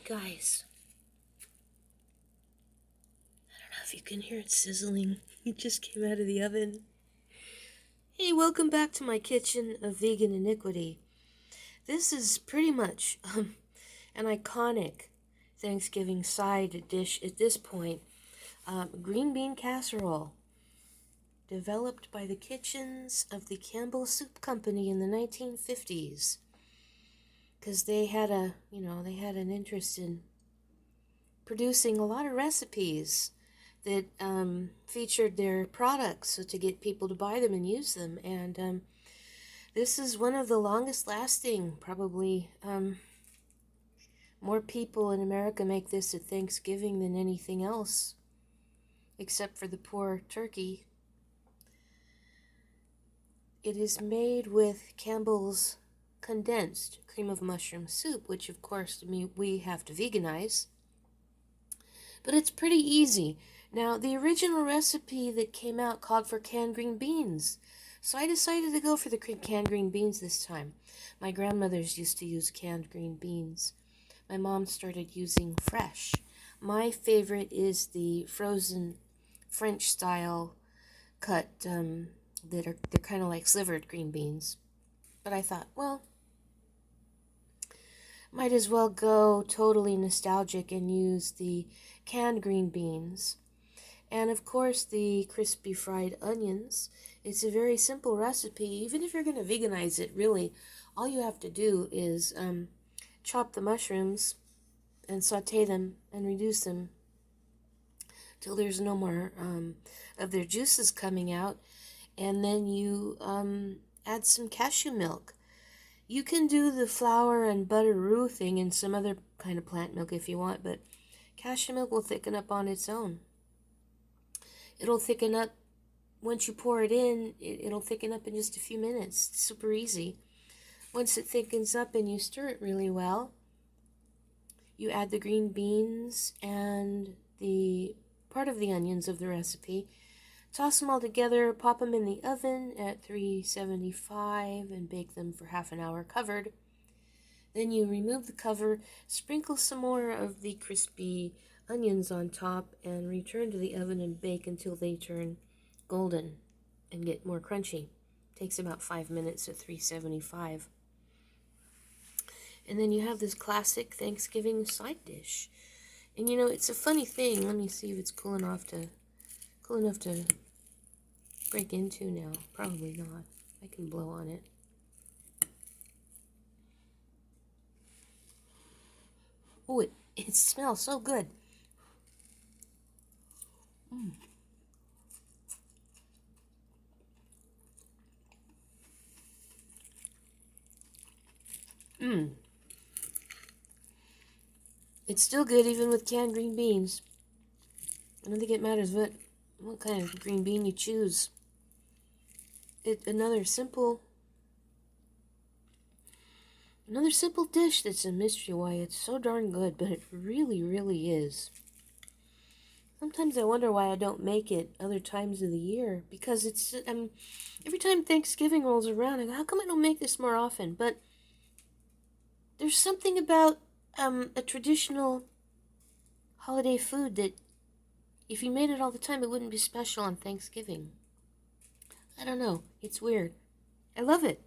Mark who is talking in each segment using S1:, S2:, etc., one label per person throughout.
S1: Guys, I don't know if you can hear it sizzling. It just came out of the oven. Hey, welcome back to my kitchen of vegan iniquity. This is pretty much an iconic Thanksgiving side dish at this point. Green bean casserole, developed by the kitchens of the Campbell Soup Company in the 1950s. Because they had an interest in producing a lot of recipes that featured their products, so to get people to buy them and use them. And this is one of the longest lasting, probably. More people in America make this at Thanksgiving than anything else, except for the poor turkey. It is made with Campbell's condensed cream of mushroom soup, which of course we have to veganize. But it's pretty easy. Now, the original recipe that came out called for canned green beans, so I decided to go for the canned green beans this time. My grandmothers used to use canned green beans. My mom started using fresh. My favorite is the frozen French-style cut they're kind of like slivered green beans. But I thought, well, might as well go totally nostalgic and use the canned green beans. And of course, the crispy fried onions. It's a very simple recipe. Even if you're going to veganize it, really, all you have to do is chop the mushrooms and saute them and reduce them till there's no more of their juices coming out. And then you add some cashew milk. You can do the flour and butter roux thing in some other kind of plant milk if you want, but cashew milk will thicken up on its own. It'll thicken up once you pour it in. It'll thicken up in just a few minutes. It's super easy. Once it thickens up and you stir it really well, you add the green beans and the part of the onions of the recipe. Toss them all together, pop them in the oven at 375 and bake them for half an hour covered. Then you remove the cover, sprinkle some more of the crispy onions on top, and return to the oven and bake until they turn golden and get more crunchy. Takes about 5 minutes at 375. And then you have this classic Thanksgiving side dish. And you know, it's a funny thing. Let me see if it's cool enough to break into now. Probably not. I can blow on it. Oh, it smells so good. It's still good even with canned green beans. I don't think it matters what kind of green bean you choose. Another simple dish that's a mystery why it's so darn good, but it really, really is. Sometimes I wonder why I don't make it other times of the year, because it's every time Thanksgiving rolls around, I go, how come I don't make this more often? But there's something about a traditional holiday food that if you made it all the time, it wouldn't be special on Thanksgiving. I don't know. It's weird. I love it.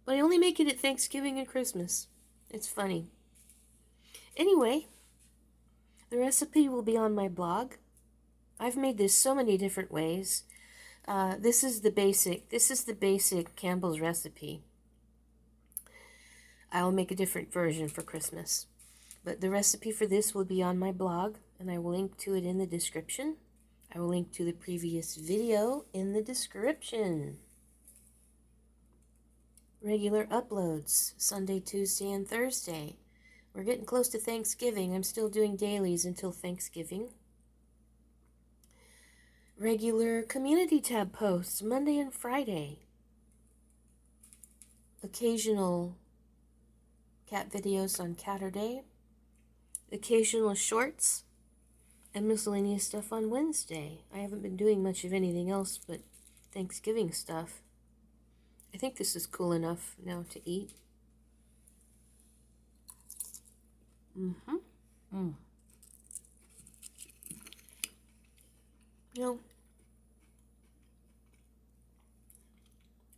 S1: But I only make it at Thanksgiving and Christmas. It's funny. Anyway, the recipe will be on my blog. I've made this so many different ways. This is the basic Campbell's recipe. I'll make a different version for Christmas. But the recipe for this will be on my blog, and I will link to it in the description. I will link to the previous video in the description. Regular uploads, Sunday, Tuesday, and Thursday. We're getting close to Thanksgiving. I'm still doing dailies until Thanksgiving. Regular community tab posts, Monday and Friday. Occasional cat videos on Catterday. Occasional shorts and miscellaneous stuff on Wednesday. I haven't been doing much of anything else but Thanksgiving stuff. I think this is cool enough now to eat. Mm. You know,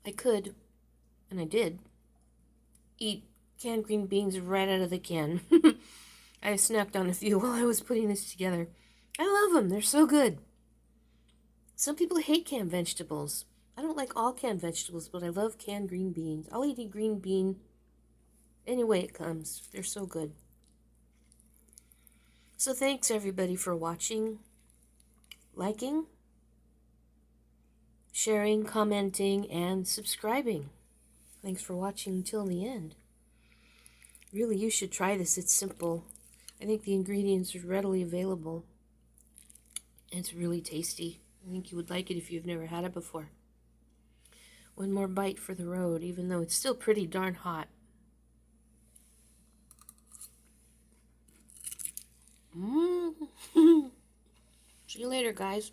S1: I could, and I did, eat canned green beans right out of the can. I snacked on a few while I was putting this together. I love them. They're so good. Some people hate canned vegetables. I don't like all canned vegetables, but I love canned green beans. I'll eat a green bean any way it comes. They're so good. So thanks everybody for watching, liking, sharing, commenting, and subscribing. Thanks for watching till the end. Really, you should try this. It's simple. I think the ingredients are readily available. And it's really tasty. I think you would like it if you've never had it before. One more bite for the road, even though it's still pretty darn hot. See you later, guys.